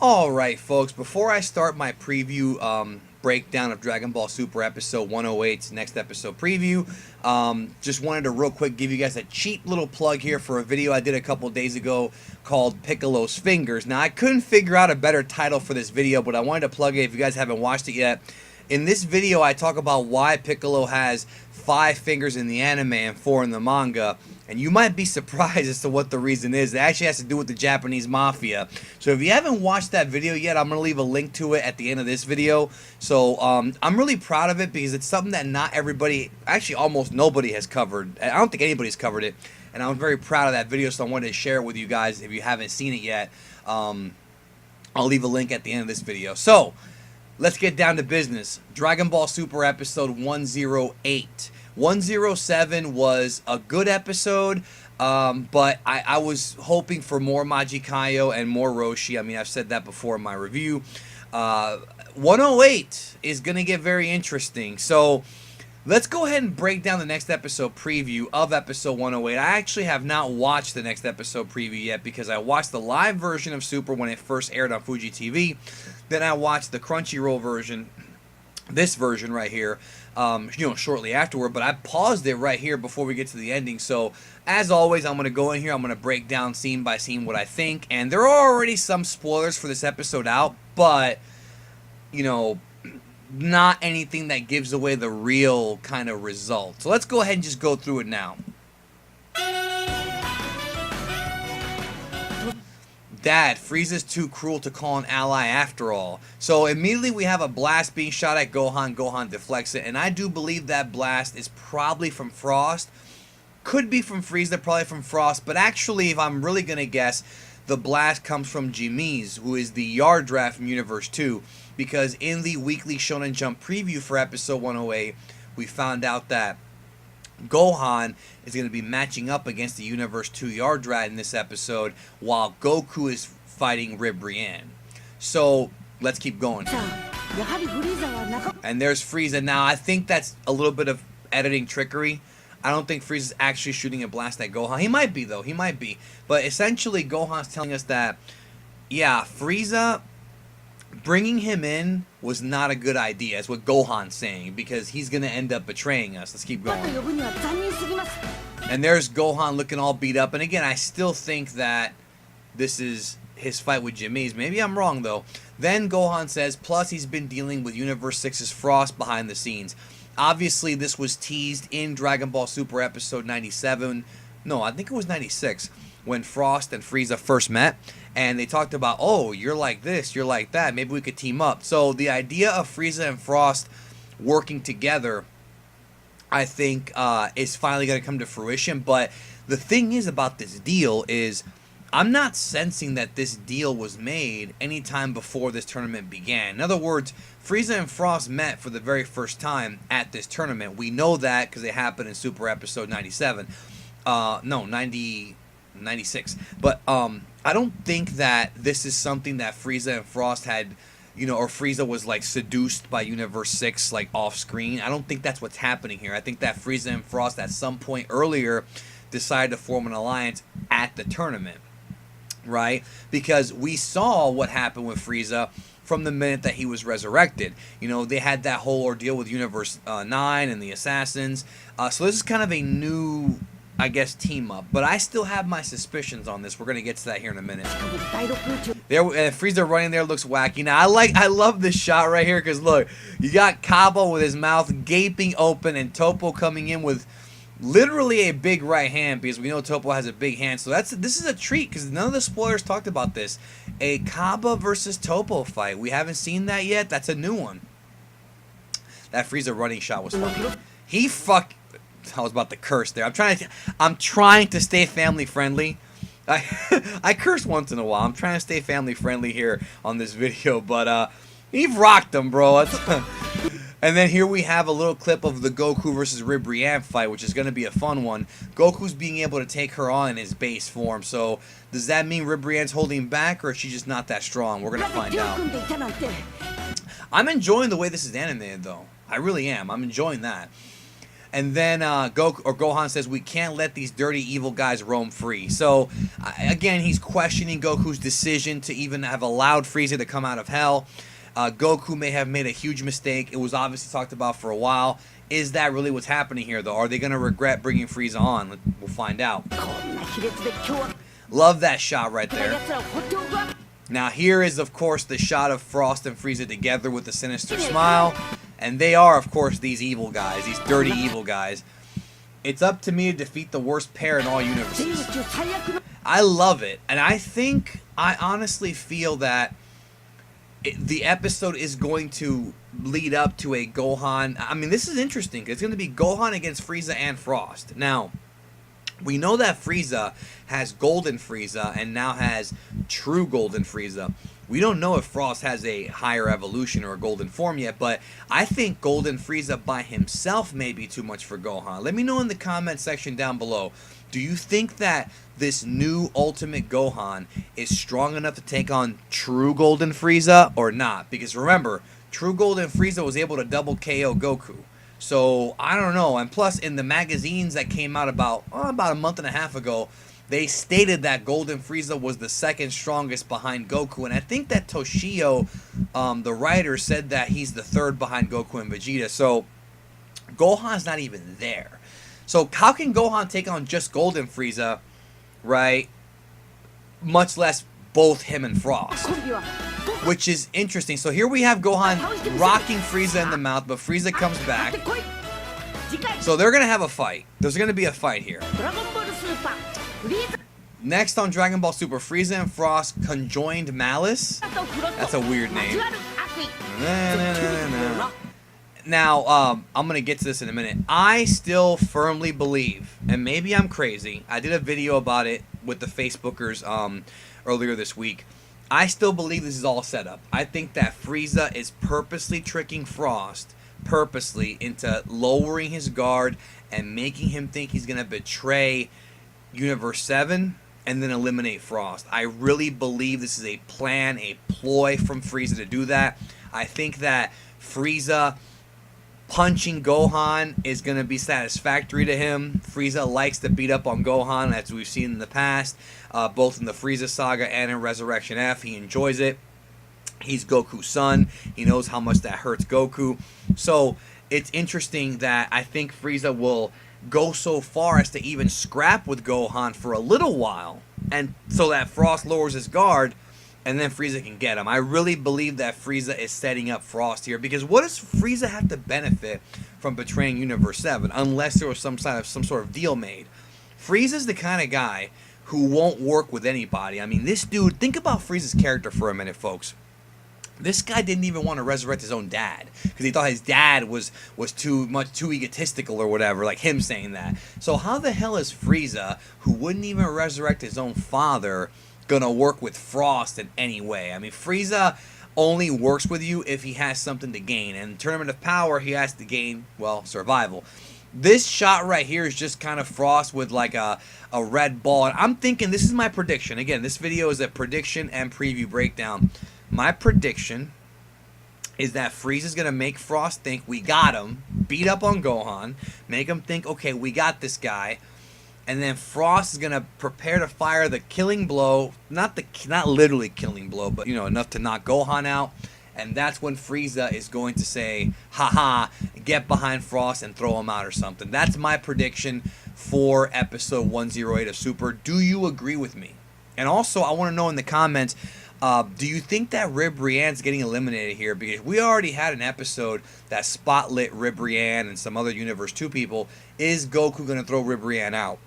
Alright folks, before I start my preview breakdown of Dragon Ball Super episode 108's next episode preview, just wanted to real quick give you guys a cheap little plug here for a video I did a couple days ago called Piccolo's Fingers. Now I couldn't figure out a better title for this video, but I wanted to plug it if you guys haven't watched it yet. In this video I talk about why Piccolo has 5 fingers in the anime and 4 in the manga, and you might be surprised as to what the reason is. It actually has to do with the Japanese mafia. So if you haven't watched that video yet, I'm going to leave a link to it at the end of this video. So I'm really proud of it because it's something that not everybody, actually almost nobody has covered. I don't think anybody's covered it, and I'm very proud of that video, so I wanted to share it with you guys if you haven't seen it yet. I'll leave a link at the end of this video. So let's get down to business. Dragon Ball Super episode 108. 107 was a good episode, but I was hoping for more Majikayo and more Roshi. I mean, I've said that before in my review. 108 is going to get very interesting. So let's go ahead and break down the next episode preview of episode 108. I actually have not watched the next episode preview yet because I watched the live version of Super when it first aired on Fuji TV. Then I watched the Crunchyroll version, this version right here, shortly afterward, but I paused it right here before we get to the ending. So as always, I'm going to go in here, I'm going to break down scene by scene what I think, and there are already some spoilers for this episode out, but not anything that gives away the real kind of result. So let's go ahead and just go through it now. Dad, Frieza's too cruel to call an ally after all. So immediately we have a blast being shot at Gohan. Gohan deflects it, and I do believe that blast is probably from Frost. Could be from Frieza, probably from Frost, but actually, if I'm really going to guess, the blast comes from Jimiz, who is the Yard Draft from Universe 2, because in the weekly Shonen Jump preview for episode 108, we found out that Gohan is going to be matching up against the Universe 2 Yard Rat in this episode, while Goku is fighting Ribrianne. So let's keep going. And there's Frieza. Now I think that's a little bit of editing trickery. I don't think Frieza's actually shooting a blast at Gohan. He might be though. He might be. But essentially Gohan's telling us that, yeah, Frieza, bringing him in was not a good idea. That's what Gohan's saying, because he's going to end up betraying us. Let's keep going. And there's Gohan looking all beat up. And again, I still think that this is his fight with Jimiz. Maybe I'm wrong, though. Then Gohan says, plus he's been dealing with Universe 6's Frost behind the scenes. Obviously, this was teased in Dragon Ball Super episode 97. No, I think it was 96, when Frost and Frieza first met. And they talked about, oh, you're like this, you're like that, maybe we could team up. So the idea of Frieza and Frost working together, I think, is finally going to come to fruition. But the thing is about this deal is, I'm not sensing that this deal was made anytime before this tournament began. In other words, Frieza and Frost met for the very first time at this tournament. We know that because it happened in Super episode 97. No, 96. But I don't think that this is something that Frieza and Frost had, or Frieza was like seduced by Universe 6 like off screen. I don't think that's what's happening here. I think that Frieza and Frost at some point earlier decided to form an alliance at the tournament, right? Because we saw what happened with Frieza from the minute that he was resurrected. They had that whole ordeal with Universe 9 and the Assassins. So this is kind of a new, I guess, team up, but I still have my suspicions on this. We're gonna get to that here in a minute. There, Frieza running there looks wacky. Now I love this shot right here because look, you got Cabo with his mouth gaping open and Topo coming in with literally a big right hand, because we know Topo has a big hand. So this is a treat because none of the spoilers talked about this. A Kaba versus Topo fight. We haven't seen that yet. That's a new one. That Frieza running shot was funny. I was about to curse there. I'm trying to stay family friendly. I curse once in a while. I'm trying to stay family friendly here on this video, but you've rocked them, bro. And then here we have a little clip of the Goku versus Ribrianne fight, which is going to be a fun one. Goku's being able to take her on in his base form. So does that mean Ribrianne's holding back, or is she just not that strong? We're going to find out. I'm enjoying the way this is animated, though. I really am. I'm enjoying that. And then Gohan says, we can't let these dirty evil guys roam free. So, again, he's questioning Goku's decision to even have allowed Frieza to come out of hell. Goku may have made a huge mistake. It was obviously talked about for a while. Is that really what's happening here, though? Are they going to regret bringing Frieza on? We'll find out. Love that shot right there. Now, here is, of course, the shot of Frost and Frieza together with the sinister smile. And they are, of course, these evil guys, these dirty evil guys. It's up to me to defeat the worst pair in all universes. I love it. And I honestly feel that the episode is going to lead up to a Gohan. I mean, this is interesting. It's going to be Gohan against Frieza and Frost. Now, we know that Frieza has Golden Frieza and now has True Golden Frieza. We don't know if Frost has a higher evolution or a golden form yet, but I think Golden Frieza by himself may be too much for Gohan. Let me know in the comment section down below. Do you think that this new Ultimate Gohan is strong enough to take on True Golden Frieza or not? Because remember, True Golden Frieza was able to double KO Goku. So, I don't know. And plus, in the magazines that came out about a month and a half ago, they stated that Golden Frieza was the second strongest behind Goku. And I think that Toshio, the writer, said that he's the third behind Goku and Vegeta. So, Gohan's not even there. So, how can Gohan take on just Golden Frieza, right? Much less both him and Frost. Which is interesting. So, here we have Gohan rocking Frieza in the mouth, but Frieza comes back. So, they're going to have a fight. There's going to be a fight here. Next on Dragon Ball Super, Frieza and Frost conjoined malice. That's a weird name. Now, I'm going to get to this in a minute. I still firmly believe, and maybe I'm crazy, I did a video about it with the Facebookers earlier this week. I still believe this is all set up. I think that Frieza is purposely tricking Frost, into lowering his guard and making him think he's going to betray Universe 7 and then eliminate Frost. I really believe this is a plan, a ploy from Frieza to do that. I think that Frieza punching Gohan is going to be satisfactory to him. Frieza likes to beat up on Gohan, as we've seen in the past, both in the Frieza saga and in Resurrection F. He enjoys it. He's Goku's son. He knows how much that hurts Goku. So it's interesting that I think Frieza will go so far as to even scrap with Gohan for a little while, and so that Frost lowers his guard, and then Frieza can get him. I really believe that Frieza is setting up Frost here, because what does Frieza have to benefit from betraying Universe 7 unless there was some sort of deal made? Frieza's the kind of guy who won't work with anybody. I mean, this dude, think about Frieza's character for a minute, folks. This guy didn't even want to resurrect his own dad because he thought his dad was too egotistical or whatever, like him saying that. So how the hell is Frieza, who wouldn't even resurrect his own father, gonna work with Frost in any way? I mean, Frieza only works with you if he has something to gain, and in Tournament of Power, he has to gain, well, survival. This shot right here is just kind of Frost with like a red ball, and I'm thinking, this is my prediction. Again, this video is a prediction and preview breakdown. My prediction is that Frieza's going to make Frost think we got him, beat up on Gohan, make him think, okay, we got this guy, and then Frost is going to prepare to fire the killing blow, not literally killing blow, but, you know, enough to knock Gohan out, and that's when Frieza is going to say, haha, get behind Frost and throw him out or something. That's my prediction for episode 108 of Super. Do you agree with me? And also, I want to know in the comments, do you think that Rib Rian's getting eliminated here? Because we already had an episode that spotlit Rib Rian and some other Universe 2 people. Is Goku going to throw Rib Rian out?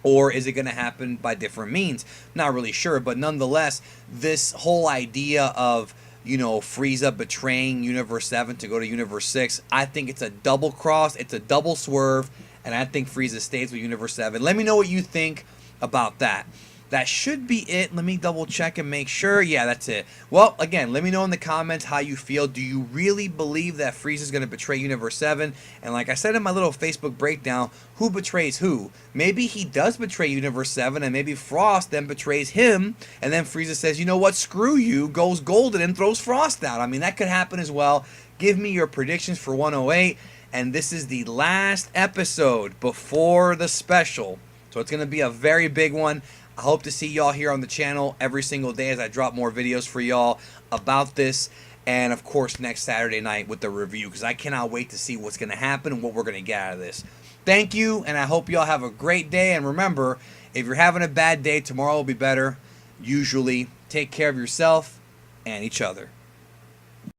Or is it going to happen by different means? Not really sure, but nonetheless, this whole idea of, you know, Frieza betraying Universe 7 to go to Universe 6, I think it's a double cross, it's a double swerve, and I think Frieza stays with Universe 7. Let me know what you think about that. That should be it. Let me double check and make sure. Yeah, that's it. Well, again, let me know in the comments how you feel. Do you really believe that Frieza is going to betray Universe 7? And like I said in my little Facebook breakdown, who betrays who? Maybe he does betray Universe 7, and maybe Frost then betrays him, and then Frieza says, you know what, screw you, goes golden and throws Frost out. I mean, that could happen as well. Give me your predictions for 108. and this is the last episode before the special. So it's going to be a very big one. I hope to see y'all here on the channel every single day as I drop more videos for y'all about this. And, of course, next Saturday night with the review, because I cannot wait to see what's going to happen and what we're going to get out of this. Thank you, and I hope y'all have a great day. And remember, if you're having a bad day, tomorrow will be better. Usually, take care of yourself and each other.